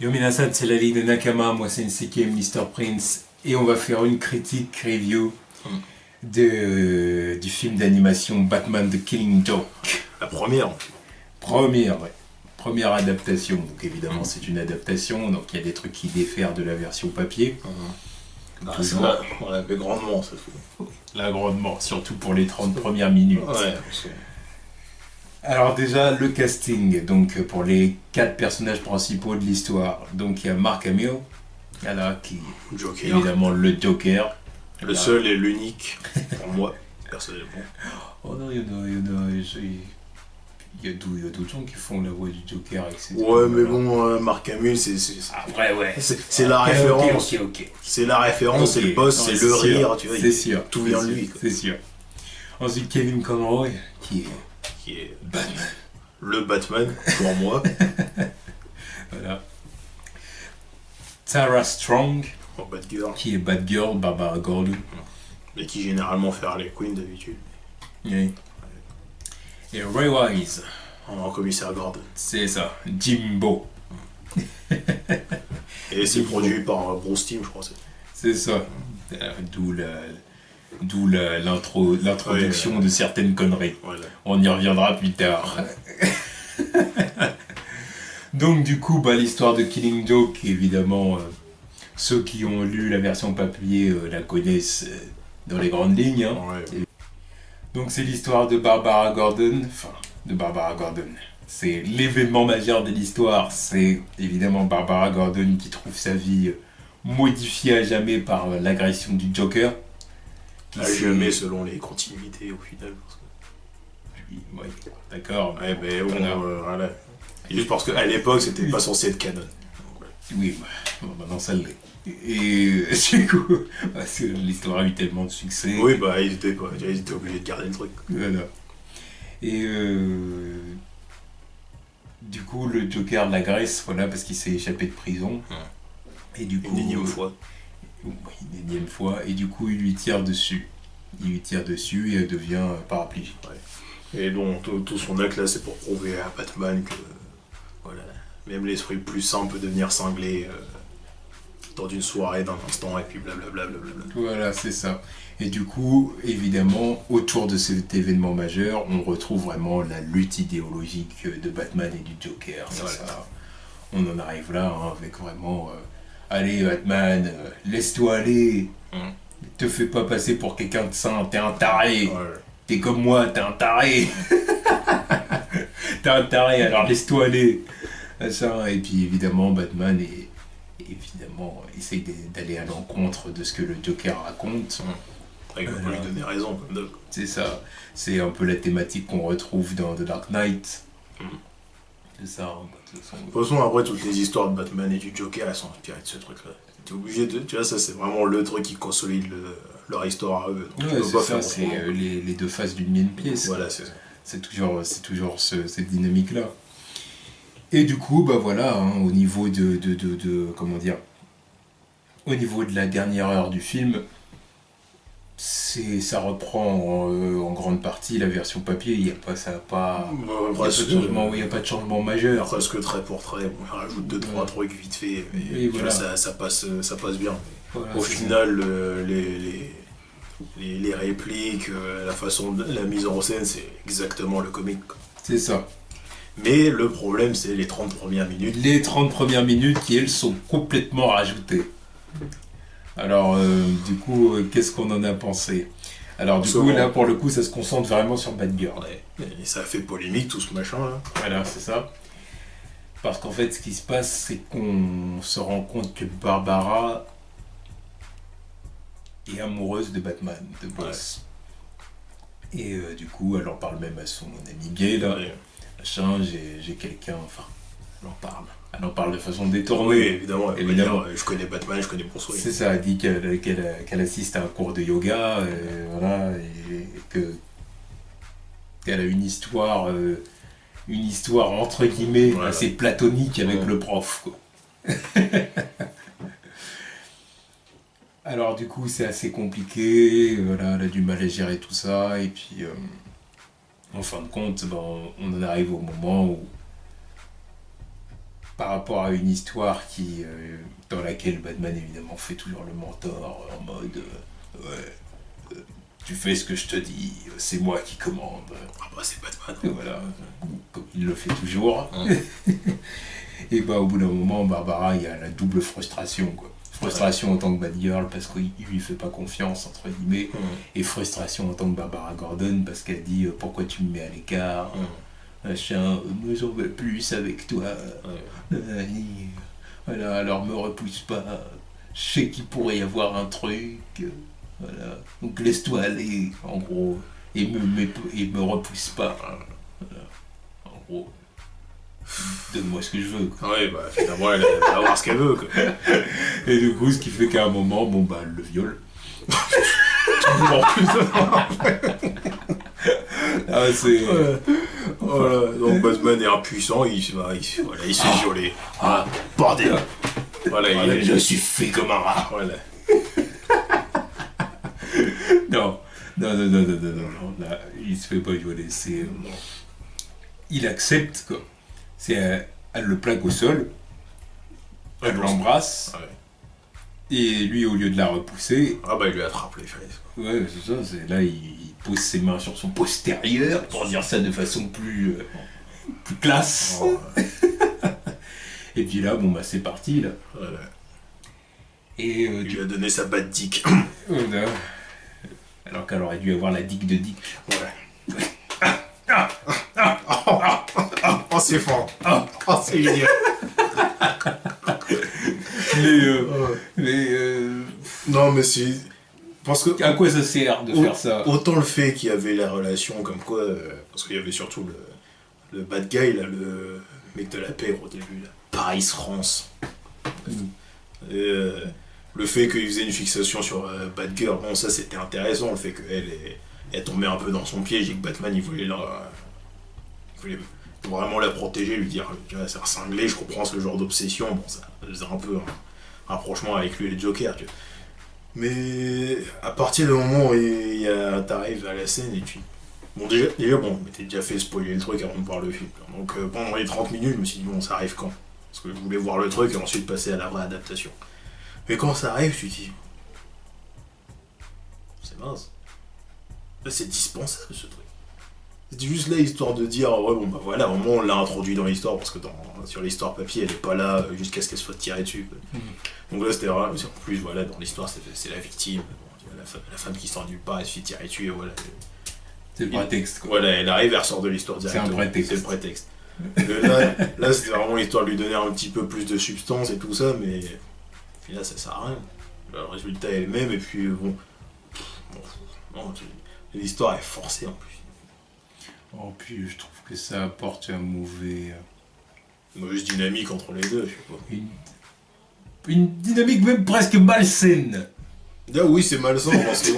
Yo minasan, c'est la ligne de Nakama, moi c'est Nsiki Mr. Prince, et on va faire une critique review du film d'animation Batman The Killing Joke. La première. Première adaptation, donc évidemment c'est une adaptation, donc il y a des trucs qui diffèrent de la version papier. Bah, ça, on l'a fait grandement, ça fout. Là grandement, surtout pour les 30 premières minutes. Ouais, Alors déjà, le casting, donc pour les 4 personnages principaux de l'histoire. Donc il y a Mark Hamill, voilà, qui est Joker. évidemment le Joker. Le seul et l'unique, pour moi, personnellement. Oh non, il y a d'autres gens qui font la voix du Joker, etc. Ouais, mais bon, Mark Hamill, Après, ouais. c'est la référence. Ok. C'est la référence, c'est le boss, c'est le rire, tu vois. C'est sûr. Tout vient de lui, quoi. C'est sûr. Ensuite, Kevin Conroy, qui est Batman. Le Batman, pour moi. Voilà. Tara Strong, En Batgirl. qui est Batgirl, Barbara Gordon. Mais qui généralement fait Harley Quinn d'habitude. Oui. Et Ray Wise, En commissaire Gordon. c'est ça, Jimbo. Et c'est produit par Bruce Timm, je crois. C'est ça. D'où l'introduction de certaines conneries. Voilà. On y reviendra plus tard. Donc du coup, l'histoire de Killing Joke, évidemment, ceux qui ont lu la version papier la connaissent dans les grandes lignes. Hein. Ouais. Donc c'est l'histoire de Barbara Gordon. C'est l'événement majeur de l'histoire. C'est évidemment Barbara Gordon qui trouve sa vie modifiée à jamais par l'agression du Joker. À jamais selon les continuités au final. Oui, d'accord. Ouais, mais bon, Voilà. voilà. Juste parce qu'à l'époque, c'était pas censé être canon. Oui, maintenant ça l'est. Et du coup, parce que l'histoire a eu tellement de succès. Oui, bah, ils étaient obligés de garder le truc. Voilà. Et du coup, le Joker l'agresse, voilà, parce qu'il s'est échappé de prison. Et du coup, Une énième fois. Oui, une énième fois. Et du coup, il lui tire dessus. Et elle devient paraplégique. Et donc, tout son acte là, c'est pour prouver à Batman que voilà, même l'esprit plus sain peut devenir cinglé dans une soirée d'un instant, et puis blablabla. Voilà, c'est ça. Et du coup, évidemment, autour de cet événement majeur, on retrouve vraiment la lutte idéologique de Batman et du Joker. C'est Voilà. ça. On en arrive là, hein, avec vraiment... allez, Batman, laisse-toi aller. Te fais pas passer pour quelqu'un de sain, t'es un taré. Ouais. T'es comme moi, t'es un taré. T'es un taré, alors laisse-toi aller. Ça, et puis évidemment, Batman essaye d'aller à l'encontre de ce que le Joker raconte. Il va pas lui donner raison, comme d'hab. C'est ça. C'est un peu la thématique qu'on retrouve dans The Dark Knight. C'est ça. Hein, De toute façon, après, toutes les histoires de Batman et du Joker, elles sont inspirées de ce truc-là. T'es obligé de... Tu vois, ça, c'est vraiment le truc qui consolide leur histoire à eux. Donc, tu ouais, peux c'est pas ça, faire c'est autrement. les deux faces d'une même pièce. Voilà, c'est ça. C'est toujours cette dynamique-là. Et du coup, voilà, hein, au niveau comment dire, au niveau de la dernière heure du film, ça reprend en grande partie la version papier. Il n'y a pas de changement majeur. Presque trait pour trait. Bon, il rajoute 2-3 trucs vite fait, mais Et tu voilà. vois, ça passe bien. Voilà, Au c'est final, les répliques, la façon de la mise en scène, c'est exactement le comique, quoi. c'est ça. Mais le problème, c'est les 30 premières minutes. Les 30 premières minutes qui, elles, sont complètement rajoutées. Alors, du coup, qu'est-ce qu'on en a pensé? Alors, du coup, là, pour le coup, ça se concentre vraiment sur Batgirl. Ouais. Et ça a fait polémique, tout ce machin là. Voilà, c'est ça. Parce qu'en fait, ce qui se passe, c'est qu'on se rend compte que Barbara est amoureuse de Batman, de Boss. Et du coup, elle en parle même à son ami gay, là. Ouais. Machin, j'ai quelqu'un... Enfin, elle en parle. Elle en parle de façon détournée. Oui, évidemment. Elle va Évidemment. dire, je connais Batman, je connais Bruce Wayne. C'est ça, elle dit qu'elle assiste à un cours de yoga, voilà, et qu'elle a une histoire entre guillemets Voilà. assez platonique avec le prof, quoi. Alors du coup c'est assez compliqué, voilà, elle a du mal à gérer tout ça, et puis en fin de compte, on en arrive au moment où par rapport à une histoire dans laquelle Batman évidemment fait toujours le mentor en mode ouais, tu fais ce que je te dis, c'est moi qui commande. Ah bah c'est Batman. Et voilà, comme il le fait toujours. Et bah au bout d'un moment, Barbara, il y a la double frustration quoi. Frustration en tant que Batgirl parce qu'il lui fait pas confiance entre guillemets, et frustration en tant que Barbara Gordon parce qu'elle dit pourquoi tu me mets à l'écart. Machin, moi j'en veux plus avec toi. Voilà, alors me repousse pas. Je sais qu'il pourrait y avoir un truc. Voilà. Donc laisse-toi aller, en gros. Et me repousse pas. Voilà. En gros. Donne-moi ce que je veux. Quoi. Ouais, bah finalement, elle va avoir ce qu'elle veut. Quoi. Et du coup, ce qui fait qu'à un moment, bon bah, elle le viole. Ah, c'est. Voilà. Donc Batman est impuissant, il se fait violer. Ah, bordel. Voilà, je suis fait comme un rat. Voilà. Non, là, il se fait pas violer. C'est. Il accepte, quoi. Elle le plaque au sol, elle l'embrasse, et lui, au lieu de la repousser. Ah bah, il lui attrape les fesses. Ouais, c'est ça, là, il pose ses mains sur son postérieur, pour dire ça de façon plus classe. Oh, ouais. Et puis là, bon bah c'est parti là. Voilà. Et il lui a donné sa bad dick. Voilà. Alors qu'elle aurait dû avoir la dick de dick. Ouais. Oh c'est fort. Oh c'est génial. Non mais c'est... Parce que... À quoi ça sert de faire ça? Autant le fait qu'il y avait la relation comme quoi... parce qu'il y avait surtout le bad guy là, le mec de la paix au début là. Paris France. Le fait qu'il faisait une fixation sur Batgirl, bon ça c'était intéressant, le fait qu'elle elle tombait un peu dans son piège et que Batman il voulait vraiment la protéger, lui dire c'est un cinglé, je comprends ce genre d'obsession, bon ça faisait un peu un rapprochement avec lui et le Joker. Tu vois. Mais à partir du moment où t'arrives à la scène et tu... Bon déjà bon, mais t'es déjà fait spoiler le truc avant de voir le film. Donc pendant les 30 minutes je me suis dit bon ça arrive quand? Parce que je voulais voir le truc et ensuite passer à la vraie adaptation. Mais quand ça arrive, tu te dis... C'est mince. Là, c'est dispensable, ce truc. C'était juste là, histoire de dire... Ouais, bon, bah voilà, au moins, on l'a introduit dans l'histoire, parce que sur l'histoire papier, elle est pas là jusqu'à ce qu'elle se soit tirée dessus. Donc là, c'était vraiment... En plus, voilà, dans l'histoire, c'est la victime. Bon, la femme qui sort nulle part, elle se fait tirer dessus, et voilà. C'est le prétexte, quoi. Voilà, elle arrive, elle ressort de l'histoire directement. C'est un prétexte. C'est le prétexte. Là c'était vraiment l'histoire de lui donner un petit peu plus de substance et tout ça, mais... Puis là, ça sert à rien. Le résultat est le même, et puis bon. Non, l'histoire est forcée en plus. Oh, puis je trouve que ça apporte un mauvais. Mauvaise dynamique entre les deux, je sais pas. Une dynamique même presque malsaine. Ah oui, c'est malsain, parce que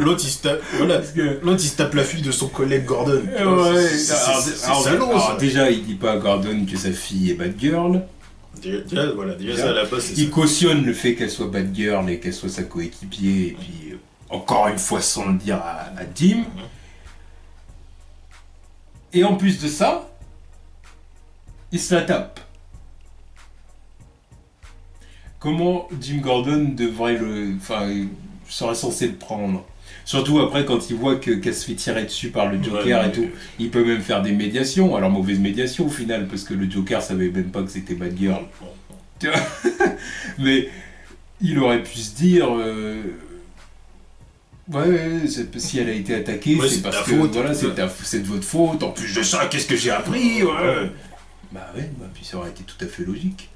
l'autre il se tape la fille de son collègue Gordon. Ouais, c'est déjà, il dit pas à Gordon que sa fille est Batgirl. Déjà ça à la base, c'est il ça. cautionne le fait qu'elle soit Batgirl et qu'elle soit sa coéquipier, et puis encore une fois sans le dire à Jim. Et en plus de ça, il se la tape. Comment Jim Gordon serait censé le prendre? Surtout après, quand il voit qu'elle se fait tirer dessus par le Joker et tout, il peut même faire des médiations. Alors, mauvaise médiation au final, parce que le Joker savait même pas que c'était Batgirl. Mais il aurait pu se dire... si elle a été attaquée, c'est parce que voilà, c'est de votre faute. En plus de ça, qu'est-ce que j'ai appris Bah, puis ça aurait été tout à fait logique.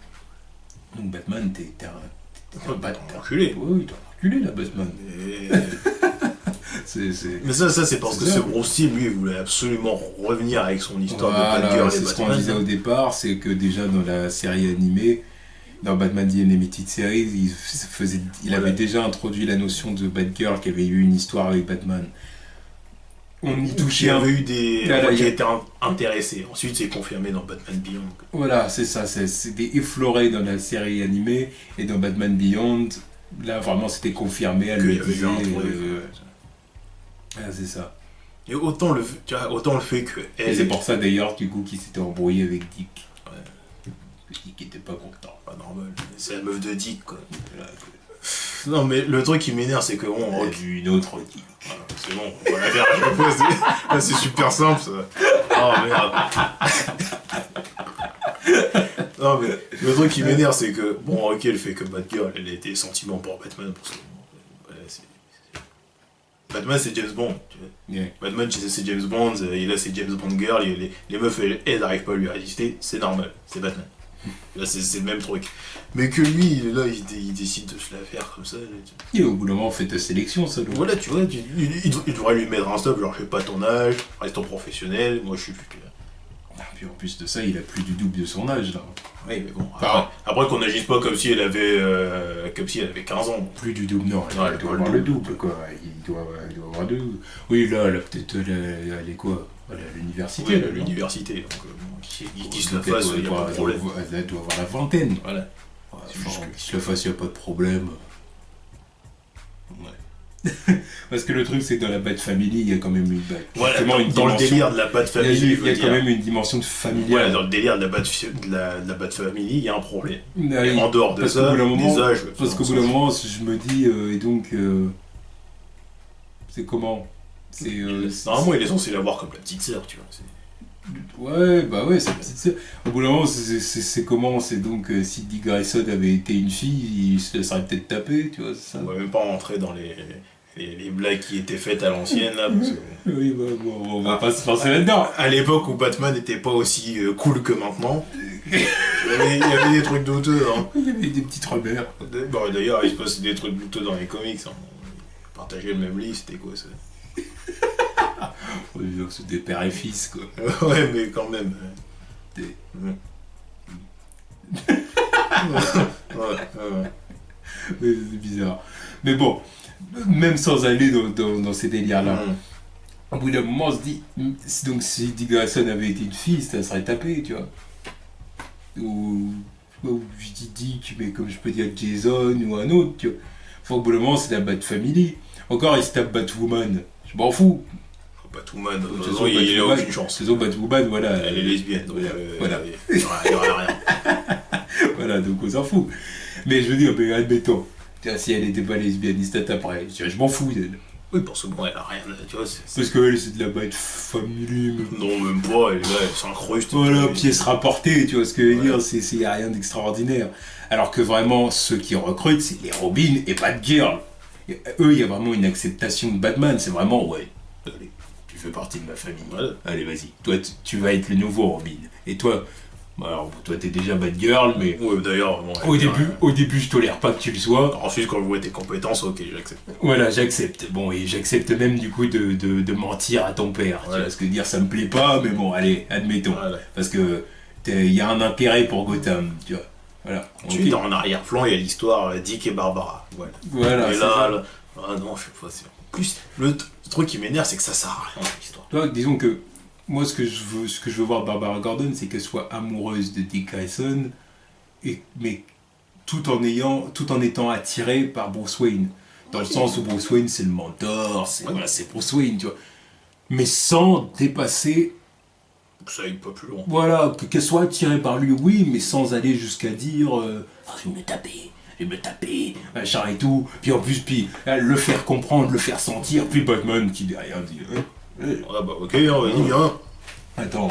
Donc Batman, t'es un enculé. Oui, t'es un enculé là, Batman. Mais ça c'est parce que ce Bruce Timm, lui, il voulait absolument revenir avec son histoire de Batgirl et Batman. C'est ce qu'on disait au départ, c'est que déjà dans la série animée, dans Batman The Animated Series, il avait déjà introduit la notion de Batgirl, qui avait eu une histoire avec Batman. On y touchait. Il y avait eu des gens qui étaient intéressés. Ensuite, c'est confirmé dans Batman Beyond. Voilà, c'est ça. C'était effleuré dans la série animée, et dans Batman Beyond, là vraiment c'était confirmé. Elle le disait. C'est ça. Et autant le fait que et c'est pour ça d'ailleurs du coup qu'il s'était embrouillé avec Dick. Dick était pas content. Pas normal. C'est la meuf de Dick, quoi. Non, mais le truc qui m'énerve, c'est que bon. On a vu une autre Dick. Voilà, c'est bon, on va la faire à chaque fois. Là, c'est super simple, ça. Oh merde. Non, mais le truc qui m'énerve, c'est que, bon, ok, le fait que Batgirl, elle ait des sentiments pour Batman, parce que. Voilà, Batman, c'est James Bond, tu vois. Yeah. Batman, tu sais, c'est James Bond, et là, c'est James Bond Girl, et les meufs, elles n'arrivent pas à lui résister, c'est normal, c'est Batman. Là, c'est le même truc. Mais que lui, il est là, il décide de se la faire comme ça. Et au bout d'un moment, fais ta sélection, ça. Voilà, tu vois, il devrait lui mettre un stop, genre, je sais pas ton âge, restons professionnel, moi je suis plus. Puis en plus de ça, il a plus du double de son âge, là. Oui, mais bon, Enfin, après qu'on n'agisse pas comme si elle avait 15 ans. Plus du double, non. Ouais, Il doit avoir le double, quoi. Il doit avoir le double. Oui, là, elle a peut-être. Elle est quoi? Elle est à l'université. Oui, là, à non? l'université, donc qui se la Donc, elle fasse, il n'y a doit- pas de problème. Elle doit avoir la vingtaine. Voilà. Ouais, C'est enfin, juste que- qu'il se la fasse, il n'y a pas de problème. Ouais. Parce que le truc, c'est que dans la Bat Family, il y a quand même Voilà, justement dans une le dimension- délire de la Bat Il y a, Family, il y a je veux quand dire. même une dimension de familiale. Voilà, dans le délire de la Bat Family, il y a un problème. Ah oui, Et en dehors de parce ça, qu'au bout d'un moment- des âges. Parce qu'au bout d'un moment, je me dis, et donc, c'est comment? Normalement, il est censé l'avoir comme la petite sœur, tu vois. Ouais, bah ouais, c'est petite sœur. Au bout d'un moment, c'est comment? C'est donc, si Dick Grayson avait été une fille, il se serait peut-être tapé, tu vois, c'est ça? On va même pas rentrer dans les blagues qui étaient faites à l'ancienne, là, parce que... Oui, bah, bon, on va pas se lancer là-dedans. À l'époque où Batman n'était pas aussi cool que maintenant, il y avait des trucs douteux. Hein. Il y avait des petites rumeurs. Bon, d'ailleurs, il se passait des trucs douteux dans les comics. Hein. Partager le même lit, c'était quoi ça? On va dire que c'est des pères et fils, quoi. Ouais, mais quand même. Des- Ouais. Mais c'est bizarre. Mais bon, même sans aller dans ces délires-là, au bout d'un moment, on se dit, donc si Dick Grayson avait été une fille, ça serait tapé, tu vois. Ou je dis Dick, mais comme je peux dire Jason ou un autre, tu vois. Faut au bout d'un moment, c'est la Bat Family. Encore, il se tape Batwoman. Je m'en fous. Batwoman, De toute de toute façon, façon, il a Batwoman- aucune chance. De toute façon, Batwoman, voilà. Elle est lesbienne, donc Voilà. il y aura rien. Voilà, donc on s'en fout. Mais je veux dire, mais admettons, tiens, si elle était pas lesbienne, il se tape après. Je m'en fous d'elle. Oui, parce que bon, elle a rien, tu vois. Parce qu'elle, c'est de la Bat Family. Mais... Non, même pas, elle est là, elle s'incruste. Voilà, pièce rapportée, tu vois ce que je veux Voilà. dire, il n'y a rien d'extraordinaire. Alors que vraiment, ceux qui recrutent, c'est les Robin et Batgirl. Et eux, il y a vraiment une acceptation de Batman, c'est vraiment, ouais, allez, tu fais partie de ma famille. Voilà. Allez, vas-y, toi, tu vas être le nouveau Robin. Et toi, bah, alors, toi, t'es déjà Batgirl, mais Ouais, d'ailleurs, bon, au début, je tolère pas que tu le sois. Ensuite, quand je vois tes compétences, ok, j'accepte. Voilà, j'accepte. Bon, et j'accepte même du coup de mentir à ton père. Tu Ouais. vois ce que dire, ça me plaît pas, mais bon, allez, admettons. Voilà. Parce que il y a un intérêt pour Gotham, tu vois. Voilà. Ensuite, Ok. en arrière-plan, il y a l'histoire Dick et Barbara. Voilà. Voilà. Et c'est là, ça. ah non, je sais pas. En plus, le truc qui m'énerve, c'est que ça sert à rien, l'histoire. Tu vois, disons que moi, ce que je veux voir de Barbara Gordon, c'est qu'elle soit amoureuse de Dick Grayson, mais tout en étant attirée par Bruce Wayne. Dans le sens où Bruce Wayne, c'est le mentor, c'est Bruce Wayne, tu vois. Mais sans dépasser. Ça aille pas plus loin. Voilà, qu'elle soit attirée par lui, oui, mais sans aller jusqu'à dire je vais me taper, machin et tout. Puis en plus, le faire comprendre, le faire sentir, puis Batman qui derrière dit Ah bah ok, vas-y, viens. attends,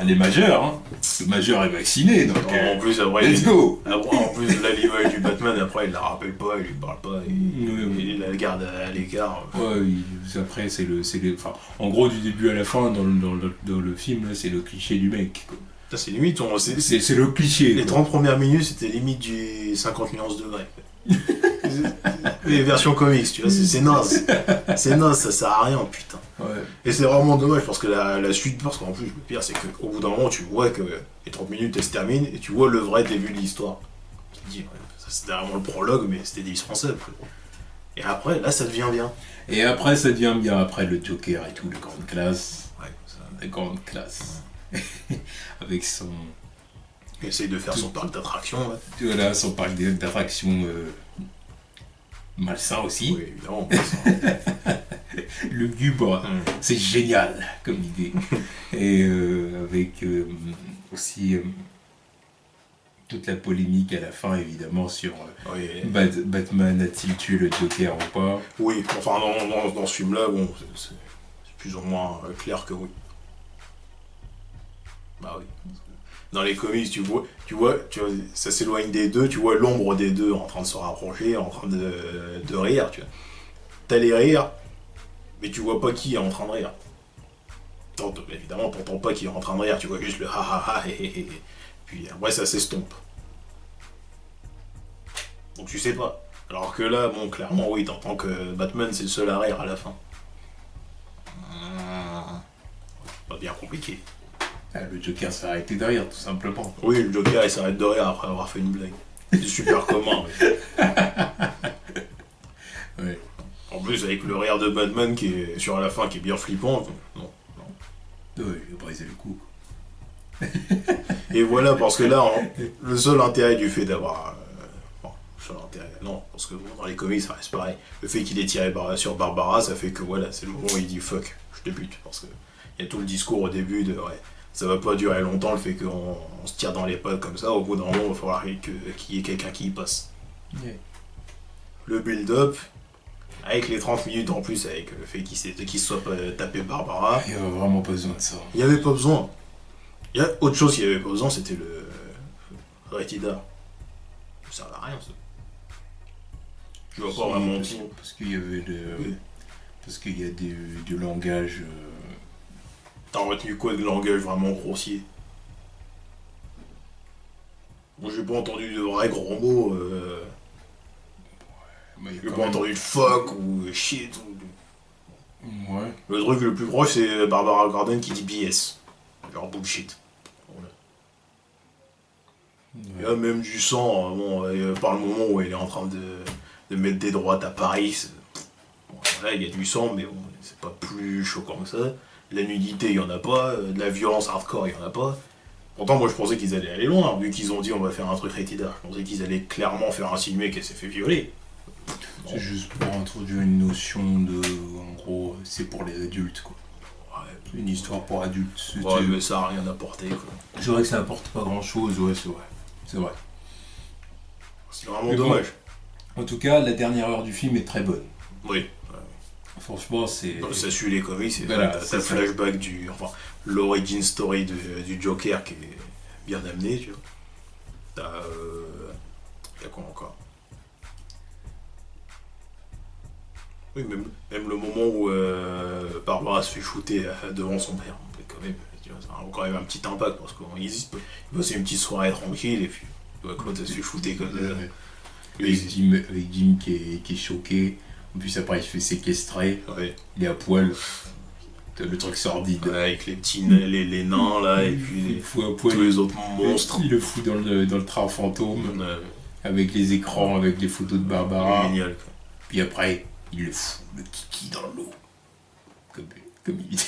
elle est majeure, hein. Le majeur est vacciné, donc En plus, après, let's go. En plus, là, l'image du Batman, après, il la rappelle pas, il lui parle pas, il la garde à l'écart. Ouais, après, enfin, en gros, du début à la fin, dans le film, là, c'est le cliché du mec, quoi. Ça, c'est limite, C'est le cliché. les quoi. 30 premières minutes, c'était limite du 50 nuances de grey. Les versions comics, tu vois, c'est naze. C'est naze, ça sert à rien, putain. Ouais. Et c'est vraiment dommage parce que la suite, parce qu'en plus, le pire, c'est qu'au bout d'un moment, tu vois que les 30 minutes, elles se terminent et tu vois le vrai début de l'histoire. Tu te dis, ouais, ça c'était vraiment le prologue, mais c'était dispensable. Quoi. Et après, là, ça devient bien. Et après, ça devient bien. Après, le Joker et tout, de grande classe. Ouais, ça, De grande classe. Avec son. il essaye de faire son parc d'attractions. Ouais. Voilà, son parc d'attractions malsain aussi. Oui, évidemment. Lugubre. C'est génial comme idée. Et avec aussi toute la polémique à la fin, évidemment, sur Oui, Batman a-t-il tué le Joker ou pas. oui, enfin dans ce film-là, bon, c'est plus ou moins clair que oui. Bah oui. Dans les comics, ça s'éloigne des deux, tu vois l'ombre des deux en train de se rapprocher, en train de rire, tu vois. T'as les rires, mais tu vois pas qui est en train de rire. Évidemment, t'entends pas qui est en train de rire, tu vois juste le ha ha ha, hé hé hé. Puis après, ça s'estompe. Donc tu sais pas. Alors que là, bon, clairement, oui, t'entends que Batman, c'est le seul à rire à la fin. Pas bien compliqué. Ah, le Joker s'est arrêté de rire, tout simplement. Oui, le Joker, il s'arrête de rire après avoir fait une blague. C'est super commun, oui. Ouais. En plus, avec le rire de Batman qui est sur la fin, qui est bien flippant. Non. Oui, il a brisé le coup. Et voilà, parce que là, le seul intérêt du fait d'avoir... bon, le seul intérêt, non, parce que bon, dans les comics, ça reste pareil. Le fait qu'il ait tiré sur Barbara, ça fait que voilà, c'est le moment où il dit fuck, je te bute. Parce que il y a tout le discours au début de ouais, ça va pas durer longtemps, le fait qu'on se tire dans les pattes comme ça. Au bout d'un moment, il va falloir qu'il y ait quelqu'un qui y passe. Ouais. Le build-up, avec les 30 minutes en plus, avec le fait qu'il se soit tapé Barbara, Il n'y avait vraiment pas besoin de ça. il n'y avait pas besoin. Il y a autre chose qu'il n'y avait pas besoin, c'était le Retida. Ça sert à rien, ça. Je vois pas vraiment. Parce qu'il y avait Oui. Parce qu'il y a du langage. T'as retenu quoi de langage vraiment grossier? Moi j'ai pas entendu de vrais gros mots. Bah, il y a J'ai quand pas même- entendu de fuck ou shit. Ouais. Le truc le plus proche c'est Barbara Gordon qui dit BS. Genre bullshit. Voilà. Il y a même du sang, bon, par le moment où elle est en train de mettre des droites à Paris. Bon, là il y a du sang, mais bon, c'est pas plus choquant que ça. De la nudité, il y en a pas. De la violence hardcore, il y en a pas. Pourtant, moi je pensais qu'ils allaient aller loin, vu qu'ils ont dit on va faire un truc rated R. Je pensais qu'ils allaient clairement faire insinuer qu'elle s'est fait violer. C'est juste pour introduire une notion de. En gros, c'est pour les adultes, quoi. Ouais, Une histoire pour adultes. ouais, mais ça a rien apporté, quoi. C'est vrai que ça apporte pas grand chose, ouais, c'est vrai. C'est vrai. C'est vraiment Mais bon. dommage. En tout cas, la dernière heure du film est très bonne. Oui. Franchement, c'est. Ça suit les comics, c'est Voilà, t'as c'est le ça. flashback enfin, l'origin story du Joker qui est bien amené, tu vois. T'as quoi encore? Oui, même le moment où Barbara se fait shooter devant son père, quand même, tu vois, ça a quand même un petit impact parce qu'il hésite pas. C'est une petite soirée tranquille et puis quand elle se fait shooter comme ça. Avec Jim qui est choqué. En plus, après, il se fait séquestrer. Ouais. Il est à poil. Le truc sordide. Ouais, avec les petits les nains là et puis Il le fout à poil. tous les autres monstres. Il le fout dans le train fantôme. Ouais, Avec les écrans, avec les photos de Barbara. génial, quoi. Puis après, il le fout, le kiki dans l'eau. Comme il dit.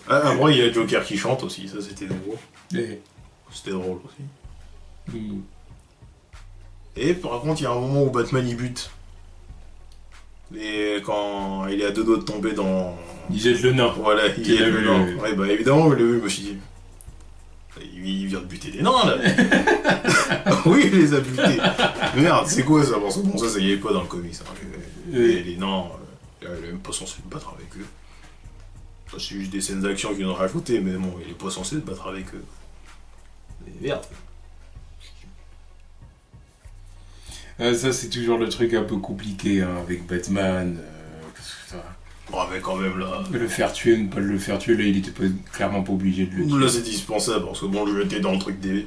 Après, il y a Joker qui chante aussi, ça c'était nouveau. Et- C'était drôle aussi. Mm. Et par contre, il y a un moment où Batman il bute. Et quand il est à deux doigts de tomber dans. Il jette le nain. Voilà, il Tu est l'as le vu, nain. oui. Ouais, bah évidemment, je l'ai vu, je me suis dit. Il vient de buter des nains là. Oui, il les a butés. Merde, c'est quoi ça? Bon, ça y est pas dans le comics. Hein. Les nains, il est même pas censé se battre avec eux. Ça, c'est juste des scènes d'action qu'ils ont rajoutées, mais bon, il est pas censé se battre avec eux. Mais merde. Ça, c'est toujours le truc un peu compliqué hein, avec Batman. Parce que ça- Bon, mais quand même là. le faire tuer, ne pas le faire tuer, là, il était clairement pas obligé de le tuer. Là, c'est dispensable parce que bon, le jeter dans le truc des.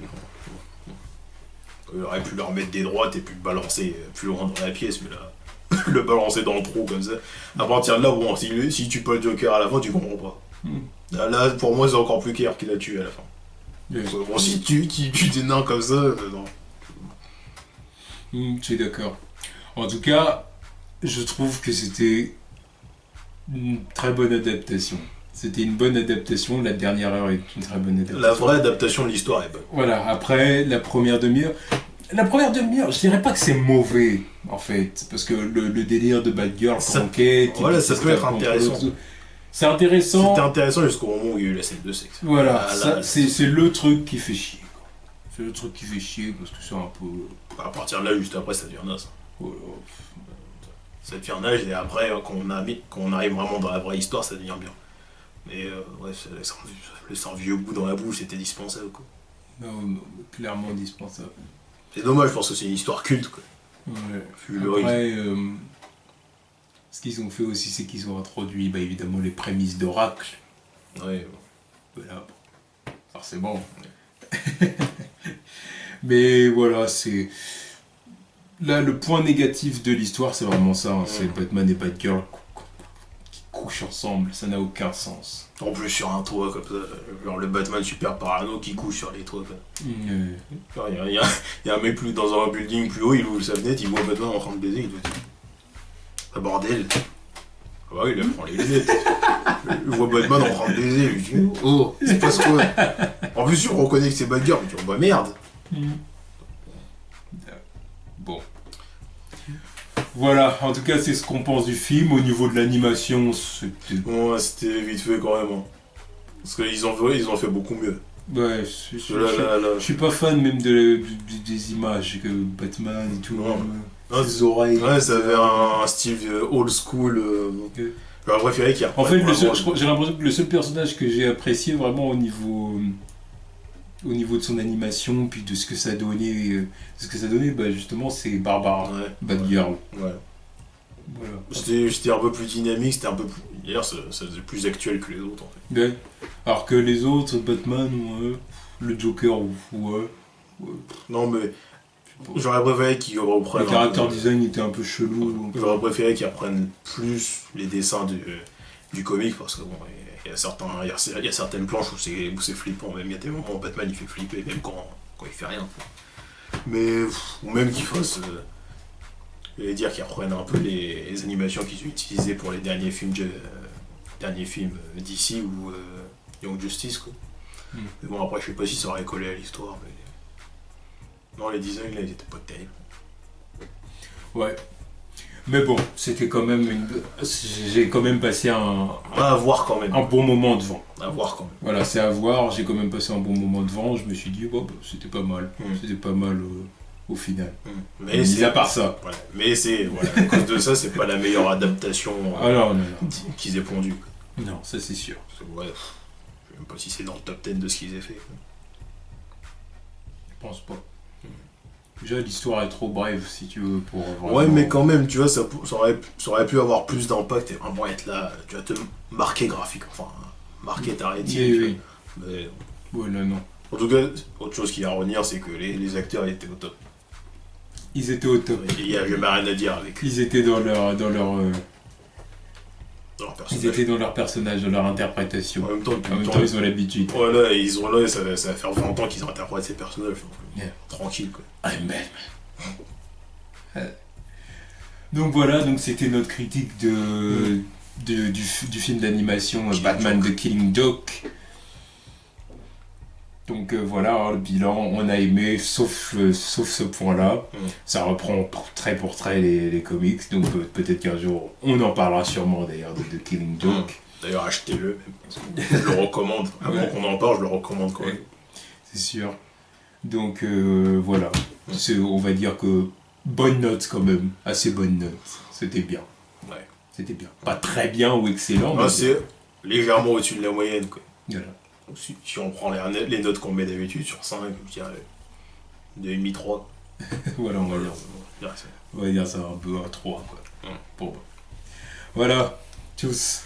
Il aurait pu leur mettre des droites et puis le balancer plus loin dans la pièce, mais là, le balancer dans le trou comme ça. À partir de là, bon, si tu peux le Joker à la fin, tu comprends pas. Là, pour moi, c'est encore plus clair qu'il a tué à la fin. Ouais. Bon, si tu tues des nains comme ça, non. Je suis d'accord. En tout cas, je trouve que c'était une très bonne adaptation. C'était une bonne adaptation. La dernière heure est une très bonne adaptation. La vraie adaptation de l'histoire est bonne. Voilà, après, la première demi-heure, je dirais pas que c'est mauvais, en fait, parce que le délire de Bad Girl, Ça- enquête, voilà, et ça puis peut être contre intéressant. l'autre, C'est intéressant. C'était intéressant jusqu'au moment où il y a eu la scène de sexe. Voilà, Ah, ça, là, c'est le truc qui fait chier. Quoi. C'est le truc qui fait chier parce que c'est un peu. à partir de là, juste après, ça devient naze. Voilà. Ça devient naze, et après, quand on arrive vraiment dans la vraie histoire, ça devient bien. Mais ouais, laisser un vieux goût dans la bouche, c'était dispensable, quoi. Non, clairement indispensable. C'est dommage, parce que c'est une histoire culte, quoi. Ouais. Après, ce qu'ils ont fait aussi, c'est qu'ils ont introduit bah, évidemment les prémices d'Oracle. Ouais. Voilà, forcément. Mais voilà, c'est. Là, le point négatif de l'histoire, c'est vraiment ça. Hein. C'est Batman et Batgirl qui couchent ensemble. Ça n'a aucun sens. En plus, sur un toit, comme ça. Genre le Batman super parano qui couche sur les toits, quoi. Il y a un mec dans un building plus haut, il ouvre sa fenêtre, il voit Batman en train de baiser, il doit dire ah bordel. Ah bah oui, il prend les lunettes. Il voit Batman en train de baiser, il lui dit oh, c'est pas ce quoi. En plus, on reconnaît que c'est Batgirl, mais tu vois, bah merde. Bon. Voilà, en tout cas, c'est ce qu'on pense du film. Au niveau de l'animation, c'était. Bon, c'était vite fait quand même. Hein. Parce qu'ils ont fait beaucoup mieux. Ouais, je suis pas fan même des images que Batman et tout. Ses oreilles. Ouais, ça avait un style old school. J'aurais préféré qu'il y ait. En fait, j'ai l'impression que le seul personnage que j'ai apprécié vraiment au niveau de son animation, puis de ce que ça donnait, bah justement, c'est Barbara, Batgirl. Ouais. Voilà. C'était un peu plus dynamique, c'était un peu plus. D'ailleurs, ça faisait plus actuel que les autres en fait. Ouais. Alors que les autres, Batman, le Joker, ouais. Non, mais j'aurais préféré qu'ils reprennent. Le character design était un peu chelou. J'aurais préféré qu'ils reprennent plus les dessins du comic parce que bon, il y a certaines planches où c'est flippant, même il y a des moments où Batman il fait flipper, même quand il fait rien. Mais, ou même qu'ils fassent. Je vais dire qu'ils reprennent un peu les animations qu'ils ont utilisées pour les derniers films d'ici ou Young Justice quoi. Mais bon après je sais pas si ça aurait collé à l'histoire mais. Non les designs là ils étaient pas terribles. Ouais. Mais bon, c'était quand même j'ai quand même passé à voir quand même. Un bon moment devant. À voir quand même. Voilà, c'est à voir, j'ai quand même passé un bon moment devant, je me suis dit bon, c'était pas mal. C'était pas mal au final. Mais c'est à part ça. Voilà. Mais c'est à cause de ça, c'est pas la meilleure adaptation non. qu'ils aient pondue. Non, ça c'est sûr. Ouais, je sais même pas si c'est dans le top 10 de ce qu'ils aient fait. Je pense pas. Déjà l'histoire est trop brève si tu veux pour vraiment... Ouais mais quand même tu vois ça aurait pu avoir plus d'impact et vraiment être là, tu vas te marquer graphique, enfin marquer ta rétine. Oui. Mais... Ouais là non. En tout cas, autre chose qu'il y a à retenir c'est que les acteurs étaient au top. Ils étaient au top. Il n'y a jamais rien à dire avec eux. Ils étaient dans leur personnage. Ils étaient dans leur personnage, dans leur interprétation. En même temps, ils ont l'habitude. Voilà, ils ont là, ça va faire 20 ans qu'ils interprètent ces personnages. Tranquille quoi. Donc voilà, donc c'était notre critique du film d'animation Batman The Killing Joke. Donc voilà, le bilan, on a aimé, sauf ce point-là. Ça reprend trait pour trait les comics, donc peut-être qu'un jour, on en parlera sûrement d'ailleurs de The Killing Joke. D'ailleurs, achetez-le, je le recommande. Avant qu'on en parle, je le recommande quand même. C'est sûr. Donc voilà, on va dire que bonne note quand même, assez bonne note. C'était bien. Ouais. C'était bien. Pas très bien ou excellent, mais c'est légèrement au-dessus de la moyenne. Quoi. Voilà. Si on prend les notes qu'on met d'habitude sur 5, je dirais 2,5-3. Voilà, on va dire ça un peu à 3. Quoi. Bon. Voilà, tchuss.